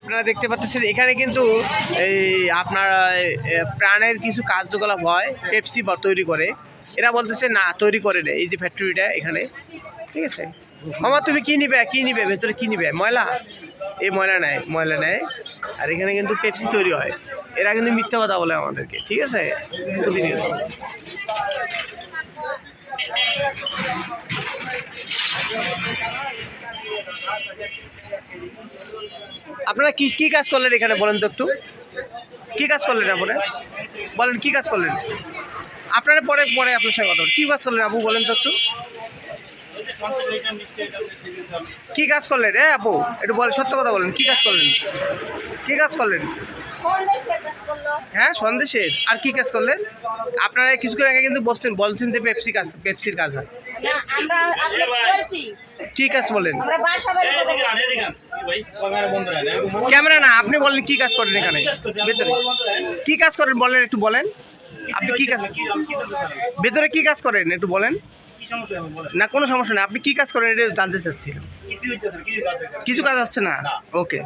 আপনারা দেখতে পাচ্ছেন এখানে কিন্তু এই আপনার প্রাণের কিছু কার্যকলাপ হয় পেপসি তৈরি করে। এরা বলতেছে না তৈরি করে না, এই যে ফ্যাক্টরিটা এখানে, ঠিক আছে। মামা তুমি কি নিবে ভেতরে কি নিবে? ময়লা, এই ময়লা নেয় আর এখানে কিন্তু পেপসি তৈরি হয়। এরা কিন্তু মিথ্যা কথা বলে আমাদেরকে, ঠিক আছে, প্রতিনিয়ত। আপনারা কি কি কাজ করলেন এখানে বলেন তো একটু, কি কাজ করলেন আপনারা বলেন, কি কাজ করলেন আপনারা? পরে পরে আপনার সঙ্গে কথা বলেন। কি কাজ করলেন আপু বলেন তো একটু, কি কাজ করলেন? আপু একটু বলেন, সত্য কথা বলেন, কি কাজ করলেন? কি কাজ করলেন? হ্যাঁ সন্দেশের। আর কি কাজ করলেন আপনারা? কিছুক্ষণ আগে কিন্তু বলছেন যে পেপসির কাজ হয়। কি কাজ বলেন? ক্যামেরা না, আপনি বলেন কি কাজ করেন এখানে ভেতরে, কি কাজ করেন বলেন, একটু বলেন আপনি কি কাজ ভেতরে কি কাজ করেন একটু বলেন। না কোনো সমস্যা নেই, আপনি কি কাজ করেন এটা জানতে চাচ্ছি। কিছু কাজ হচ্ছে না, ওকে।